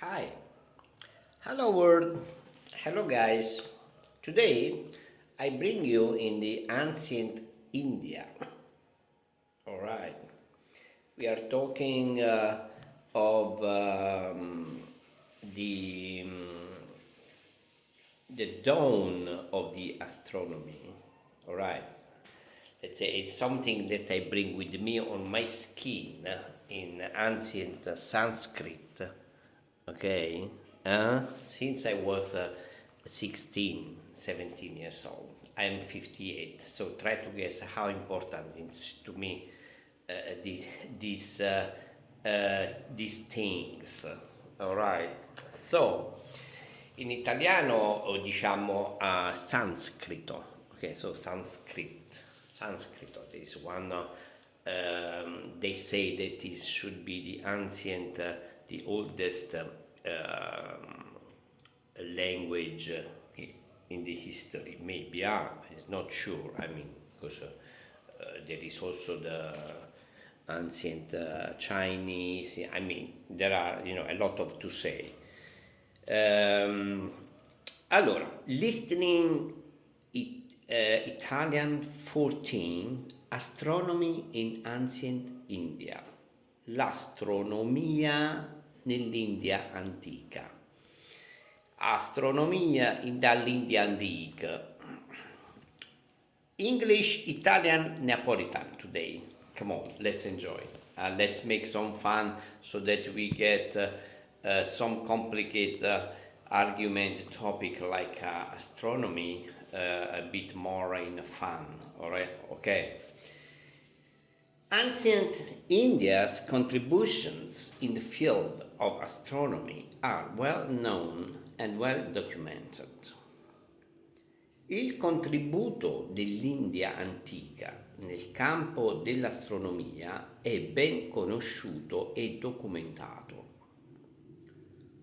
Hi, hello world, hello guys. Today I bring you in the ancient India. All right, we are talking of the the dawn of the astronomy. All right, let's say it's something that I bring with me on my skin in ancient Sanskrit. Okay, since I was 16, 17 years old. I'm 58, so try to guess how important it's to me uh, these, these, uh, these things. Alright, so in italiano diciamo sanscrito, okay, so Sanscrito is one, they say that this should be the ancient, the oldest language in the history. Maybe, it's not sure. I mean, because there is also the ancient Chinese. I mean, there are a lot of to say. Allora, listening Italian 14, Astronomy in Ancient India, l'astronomia nell'India antica. Astronomia dall'India antica. English, Italian, Neapolitan today. Come on, let's enjoy. Let's make some fun so that we get some complicated argument topic like astronomy a bit more in fun. Alright, okay. Ancient India's contributions in the field of astronomy are well known and well documented. Il contributo dell'India antica nel campo dell'astronomia è ben conosciuto e documentato.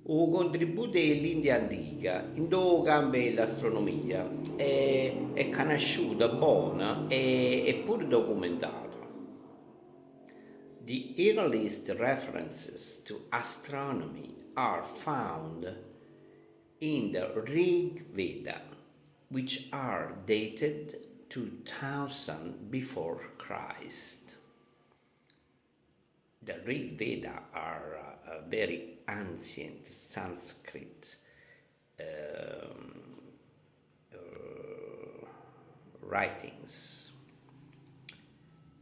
Il contributo dell'India antica in due campi dell'astronomia è conosciuto, buono e pure documentato. The earliest references to astronomy are found in the Rig Veda, which are dated 2000 before Christ. The Rig Veda are very ancient Sanskrit writings.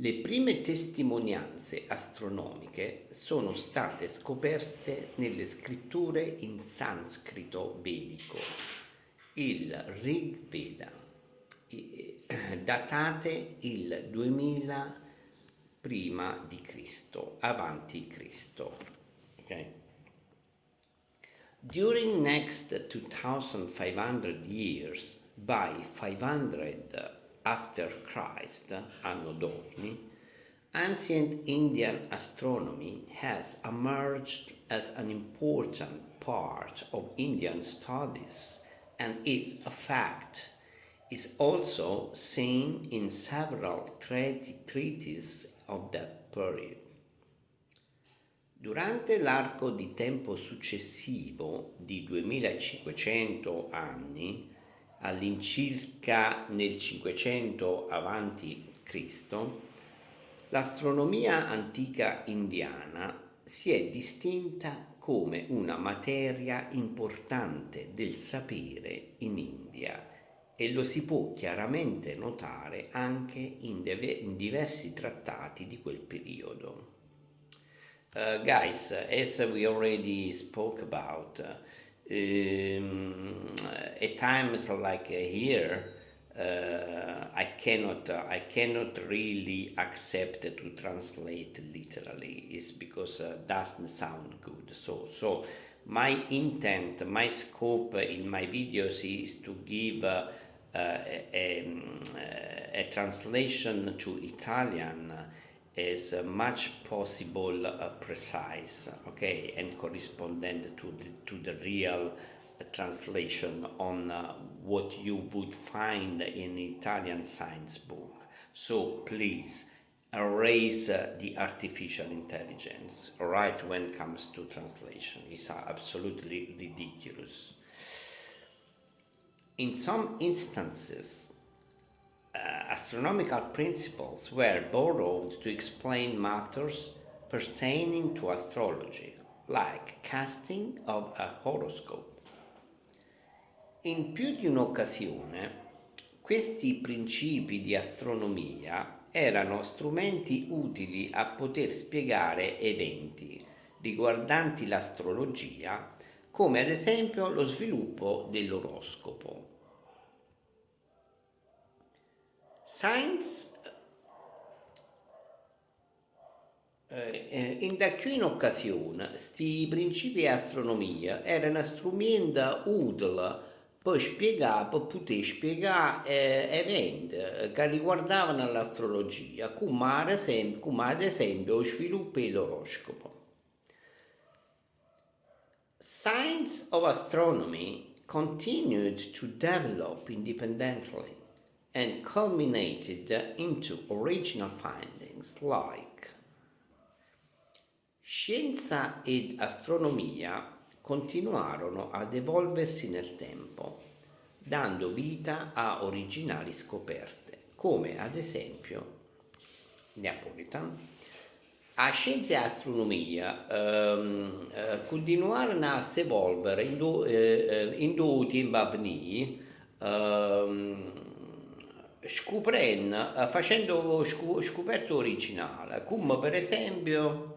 Le prime testimonianze astronomiche sono state scoperte nelle scritture in sanscrito vedico, il Rig Veda, datate il 2000 prima di Cristo, avanti Cristo. Okay? During next 2500 years, by 500 after Christ, Anno Domini, ancient Indian astronomy has emerged as an important part of Indian studies, and its effect is also seen in several treatises of that period. Durante l'arco di tempo successivo di 2500 anni, all'incirca nel 500 avanti Cristo, l'astronomia antica indiana si è distinta come una materia importante del sapere in India e lo si può chiaramente notare anche in diversi trattati di quel periodo. Guys, as we already spoke about, at times like here, I cannot really accept to translate literally. It's because doesn't sound good. So my intent, my scope in my videos is to give a translation to Italian as much possible precise, okay, and correspondent to the real translation on what you would find in Italian science book. So please erase the artificial intelligence, right, when it comes to translation. It's absolutely ridiculous. In some instances, astronomical principles were borrowed to explain matters pertaining to astrology, like casting of a horoscope. In più di un'occasione, questi principi di astronomia erano strumenti utili a poter spiegare eventi riguardanti l'astrologia, come ad esempio lo sviluppo dell'oroscopo. Science in alcune occasioni, questi principi di astronomia erano strumenti utili per poter spiegare eventi che riguardavano l'astrologia, come ad esempio lo sviluppo dell'oroscopo. Science of astronomy continued to develop independently and culminated into original findings like scienza ed astronomia continuarono ad evolversi nel tempo, dando vita a originali scoperte, come ad esempio Neapolitan. A scienza e astronomia continuarono a si evolvere in due tempi a venire, facendo scoperte originali, come per esempio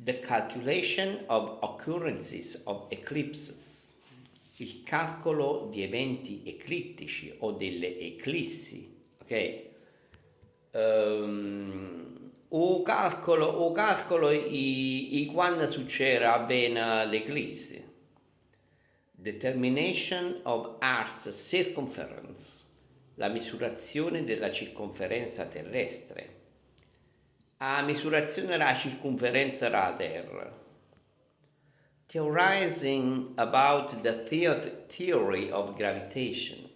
the calculation of occurrences of eclipses, il calcolo di eventi eclittici o delle eclissi, ok? O calcolo i quando succede avviene l'eclissi. Determination of Earth's circumference, la misurazione della circonferenza terrestre. A misurazione della circonferenza della Terra. Theorizing about the theory of gravitation,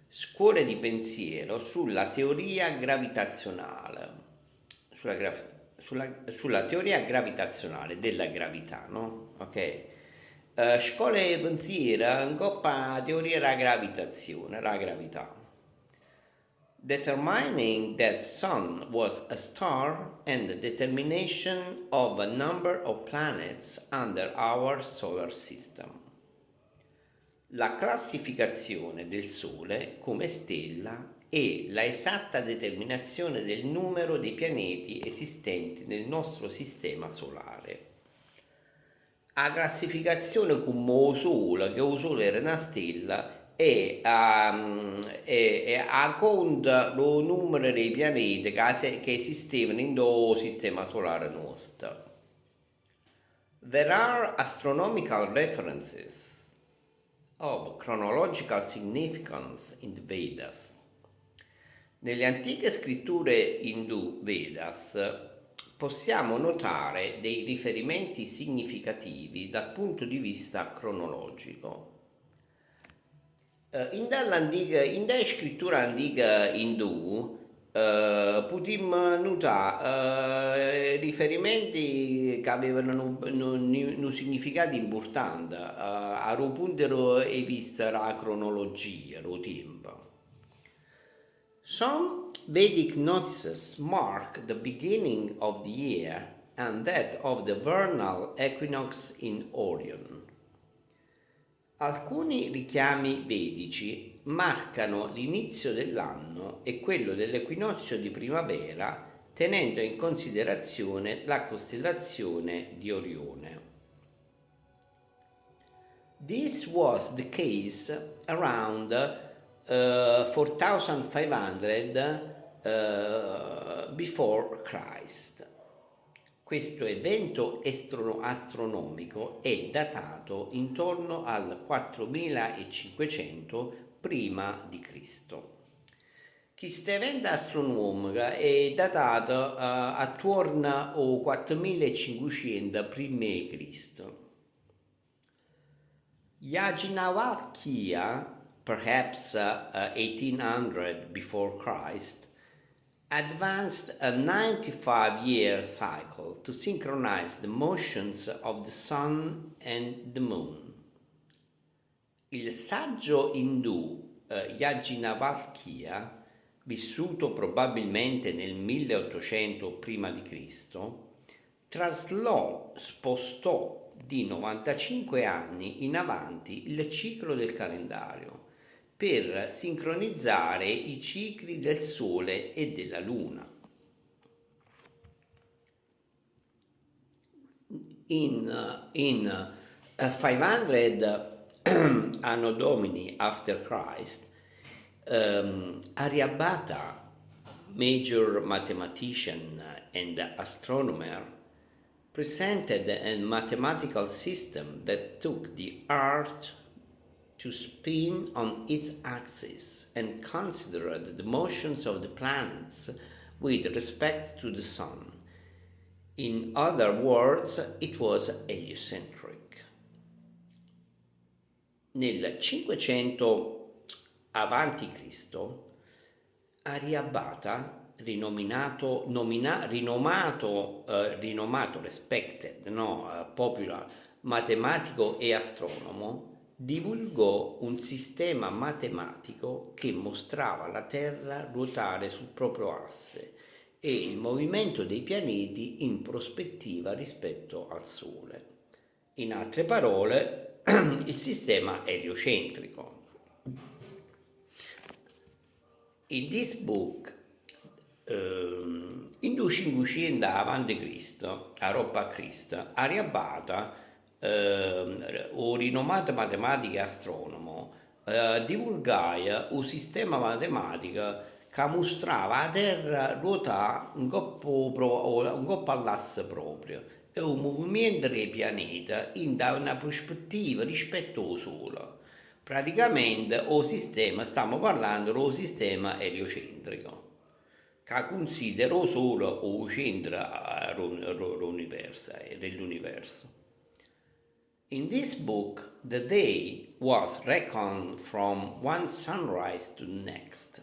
scuole di pensiero sulla teoria gravitazionale, sulla teoria gravitazionale della gravità, no? Ok? Scuole di pensiero in coppa a teoria della gravitazione, la gravità. Determining that Sun was a star and the determination of a number of planets under our solar system. La classificazione del Sole come stella e la esatta determinazione del numero dei pianeti esistenti nel nostro sistema solare. La classificazione come o Sole, che o Sole era una stella, e a conta lo numero dei pianeti che esistevano in do sistema solare nostro. There are astronomical references of chronological significance in the Vedas. Nelle antiche scritture indù Vedas possiamo notare dei riferimenti significativi dal punto di vista cronologico. In della scrittura antica indù potremmo notare riferimenti che avevano un significato importante a punto di vista la cronologia, lo tempo. Some Vedic notices mark the beginning of the year and that of the vernal equinox in Orion. Alcuni richiami vedici marcano l'inizio dell'anno e quello dell'equinozio di primavera, tenendo in considerazione la costellazione di Orione. This was the case around 4500 before Christ. Questo evento astronomico è datato intorno al 4500 prima di Cristo. Questo evento astronomico è datato attorno al 4500 prima di Cristo. Yajnavalkya, perhaps 1800 before Christ, advanced a 95-year cycle to synchronize the motions of the sun and the moon. Il saggio indù Yajnavalkya, vissuto probabilmente nel 1800 prima di Cristo, spostò di 95 anni in avanti il ciclo del calendario per sincronizzare i cicli del Sole e della Luna. In 500 Anno Domini after Christ, Aryabhata, major mathematician and astronomer, presented a mathematical system that took the Earth to spin on its axis and considered the motions of the planets with respect to the Sun. In other words, it was heliocentric. Nel 500 avanti Cristo, Aryabhata, respected, popular matematico e astronomo, divulgò un sistema matematico che mostrava la Terra ruotare sul proprio asse e il movimento dei pianeti in prospettiva rispetto al Sole. In altre parole, il sistema eliocentrico. In this book, in 500 avanti Cristo, a roba Cristo, Aryabhata, un rinomato matematico e astronomo, divulgava un sistema matematico che mostrava la Terra ruotare un coppo all'asse proprio e un movimento dei pianeti in una prospettiva rispetto al Sole. Praticamente o sistema, stiamo parlando del sistema eliocentrico, che considera il Sole o il centro dell'universo. In this book, the day was reckoned from one sunrise to the next,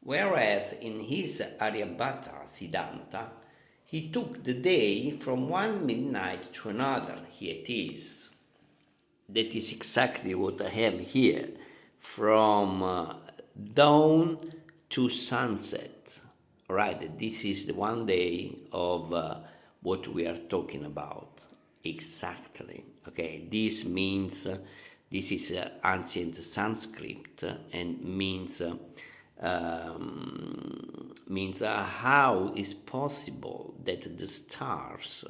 whereas in his Aryabhata Siddhanta, he took the day from one midnight to another. Here it is. That is exactly what I have here, from dawn to sunset. Right, this is the one day of what we are talking about. Exactly. Okay, this means this is ancient Sanskrit and means how is possible that the stars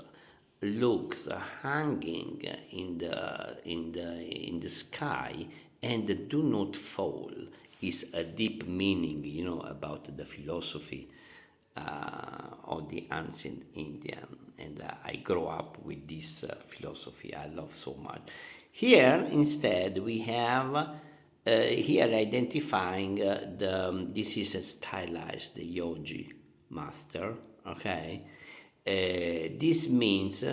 looks hanging in the sky and do not fall is a deep meaning, about the philosophy of the ancient Indian, and I grew up with this philosophy I love so much. Here instead we have here identifying this is a stylized yogi master, okay. This means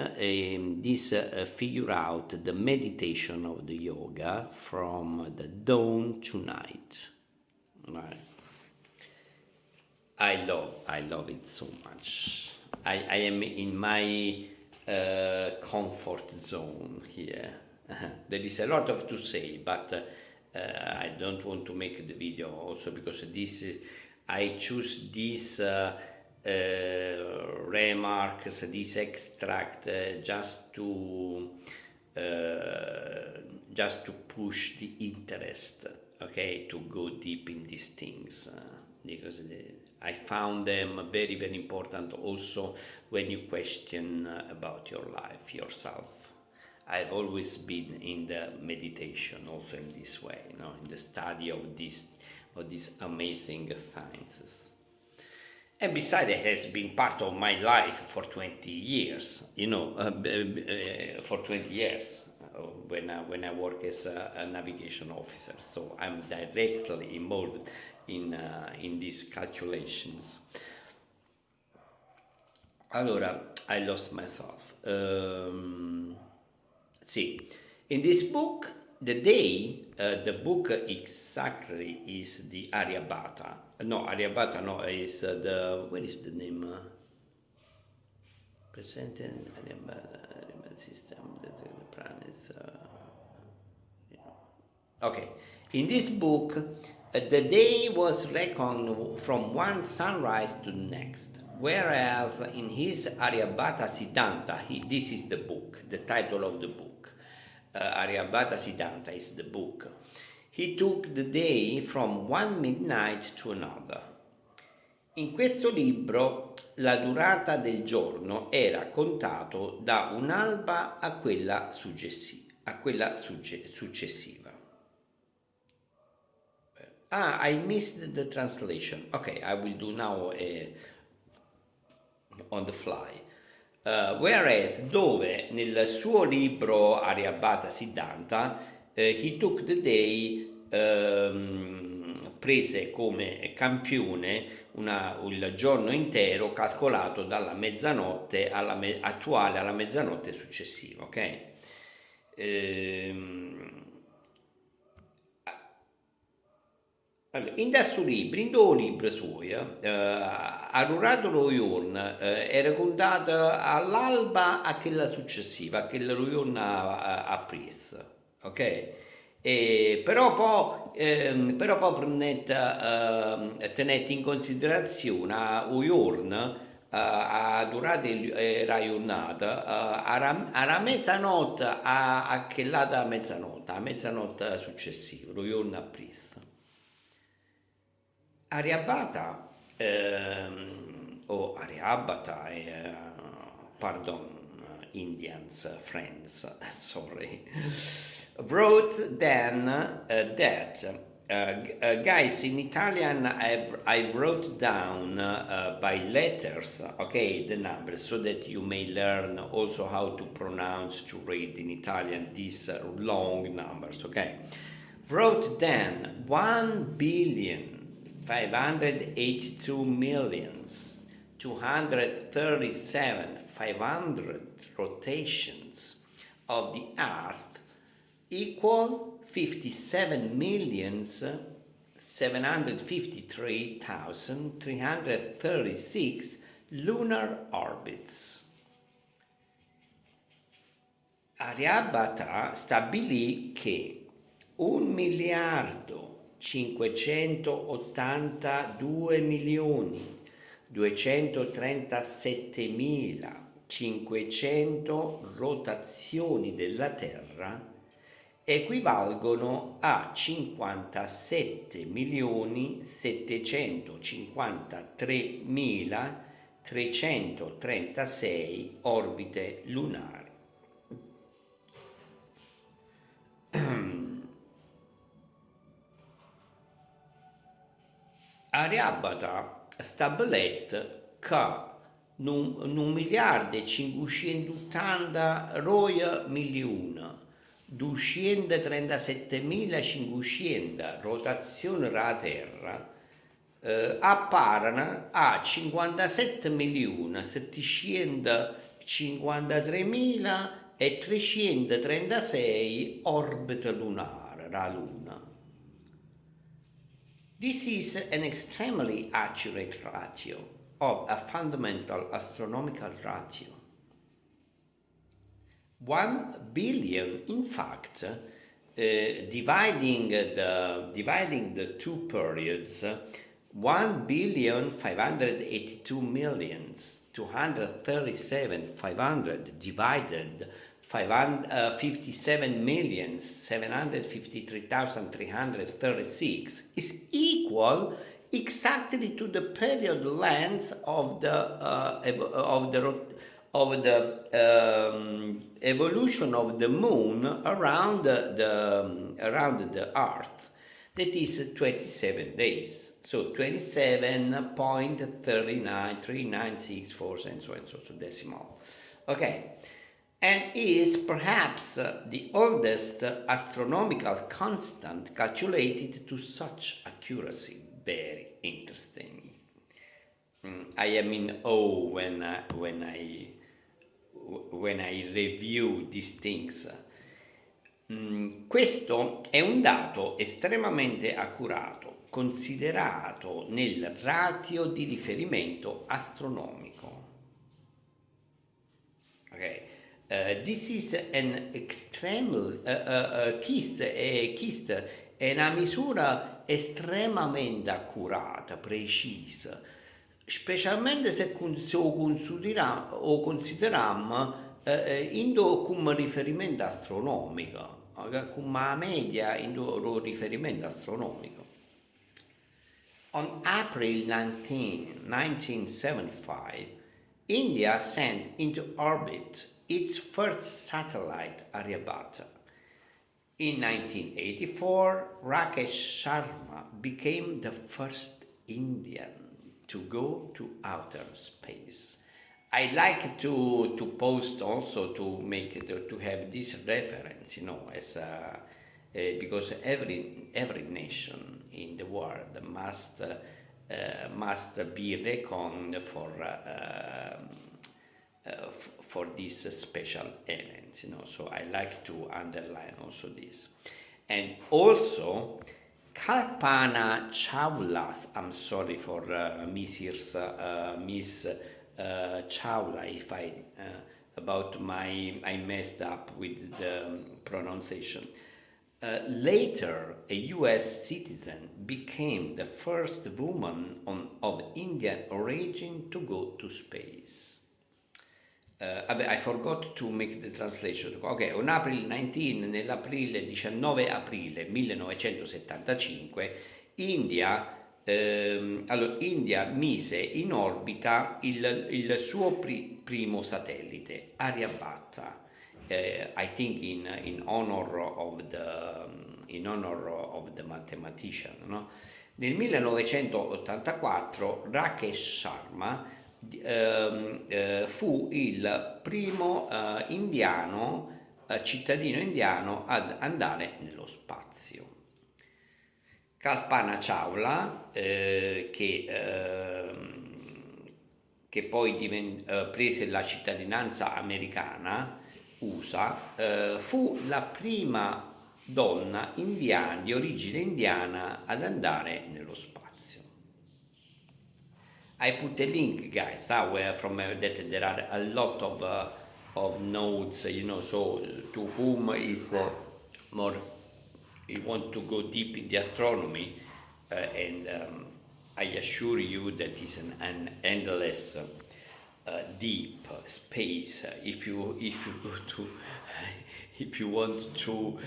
figure out the meditation of the yoga from the dawn to night, right? I love it so much. I am in my comfort zone here. There is a lot of to say, but I don't want to make the video also because I choose these remarks, this extract just to push the interest, okay, to go deep in these things, because I found them very, very important also when you question about your life, yourself. I've always been in the meditation also in this way, in the study of these amazing sciences. And besides, it has been part of my life for 20 years, for 20 years when I work as a navigation officer. So I'm directly involved in these calculations. Allora, I lost myself. See, in this book, the book exactly is the Aryabhata No, Aryabhata, no, is where is the name? Present in Aryabhata system, the planets. Okay, in this book, the day was reckoned from one sunrise to the next, whereas in his Aryabhata Siddhanta, this is the book, the title of the book. Aryabhata Siddhanta is the book. He took the day from one midnight to another. In questo libro la durata del giorno era contato da un'alba a quella successiva. I missed the translation. Okay, I will do now on the fly. Whereas dove nel suo libro Aryabhata Siddhanta he took the day, prese come campione il giorno intero calcolato dalla mezzanotte attuale alla mezzanotte successiva, ok? Allora, in due libri suoi, Anuradhalo Yorn era contata all'alba a quella successiva, a quella Yorn a Pris, ok? Però poi tenete in considerazione o Yorn a durata era giornata alla mezzanotte a quella da mezzanotte, a mezzanotte successiva, lo Yorn a Pris. Aryabhata o Aryabhata, pardon, Indians, friends, sorry, wrote then that guys in Italian I wrote down by letters, okay, the numbers, so that you may learn also how to pronounce, to read in Italian these long numbers, okay. Wrote then 1,582,237,500 rotations of the Earth equal 57,753,336 lunar orbits. Aryabhata stabilì che 1.582.237.500 rotazioni della Terra equivalgono a 57.753.336 orbite lunari. Aryabhata stabilette che non miliardo e 580 milioni 237.500 rotazioni della Terra appaiono a 57.753.336 orbite lunari della Luna. This is an extremely accurate ratio of a fundamental astronomical ratio. 1 billion, in fact, dividing the two periods, 1,582,237,500 divided 57,753,336 is equal exactly to the period length of the evolution of the moon around the Earth. That is 27 days. So 27.39396 and so decimal. Okay. And is perhaps the oldest astronomical constant calculated to such accuracy. Very interesting. I am in awe when I review these things. Questo è un dato estremamente accurato considerato nel ratio di riferimento astronomico. Okay. This is an extreme KIST è una misura estremamente accurata, precisa, specialmente se consideriamo come riferimento astronomico, okay? Come media in riferimento astronomico. On April 19, 1975, India sent into orbit its first satellite, Aryabhata. In 1984, Rakesh Sharma became the first Indian to go to outer space. I like to post also to have this reference, as because every nation in the world must be reckoned for this special event, So I like to underline also this, and also Kalpana Chawla's. I'm sorry for Miss Chawla if I messed up with the pronunciation. Later, a US citizen became the first woman of Indian origin to go to space. I forgot to make the translation. Ok, on April 19, nell'aprile 19 aprile 1975, India mise in orbita il suo primo satellite, Aryabhata. I think in honor of the mathematician, no? Nel 1984 Rakesh Sharma fu il primo cittadino indiano ad andare nello spazio. Kalpana Chawla, che poi prese la cittadinanza americana, USA, fu la prima donna indiana di origine indiana ad andare nello spazio. I put a link, guys, where from that there are a lot of notes, so to whom is more you want to go deep in the astronomy, and I assure you that is an endless deep space if you go to if you want to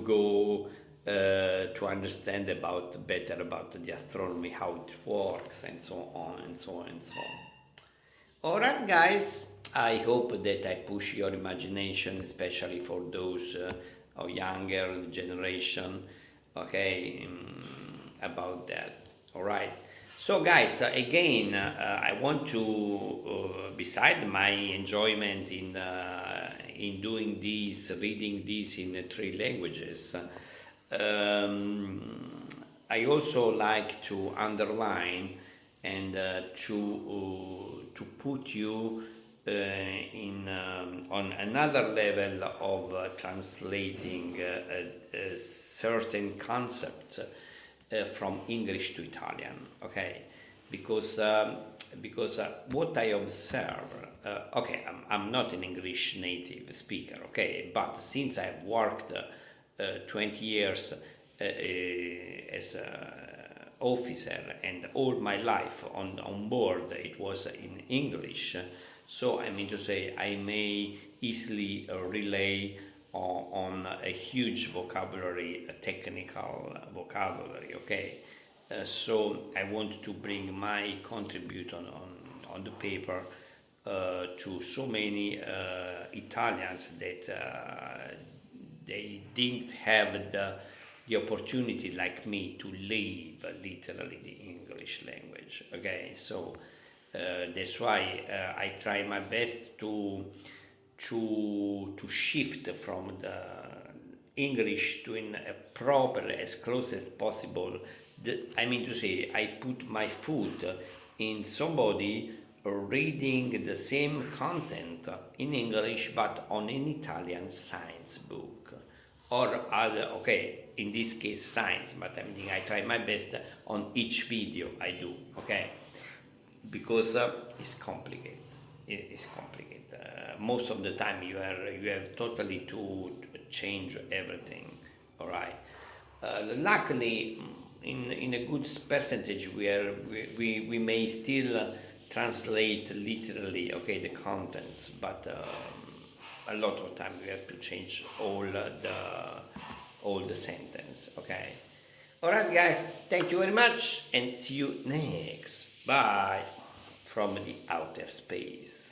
go to understand better about the astronomy, how it works, and so on and so on and so on. Alright, guys, I hope that I push your imagination, especially for those of younger generation, okay, about that. Alright. So guys, again, I want to, beside my enjoyment in doing this, reading this in 3 languages, I also like to underline and to put you on another level of translating certain concepts from English to Italian, okay? Because what I observe, okay, I'm not an English native speaker, okay, but since I've worked 20 years as an officer and all my life on board it was in English, so I mean to say I may easily relay on a huge vocabulary, a technical vocabulary, okay? So I want to bring my contribution on the paper to so many Italians that they didn't have the opportunity like me to live literally the English language, okay? So that's why I try my best to shift from the English to in a proper, as close as possible. I mean to say, I put my foot in somebody reading the same content in English but on an Italian science book, or other, okay, in this case science, but I try my best on each video I do, okay, because it's complicated. It's complicated. Most of the time you have totally to change everything. All right. Luckily, in a good percentage, we may still translate literally, okay, the contents, but a lot of time we have to change all the sentence. Okay. All right, guys. Thank you very much, and see you next. Bye from the outer space.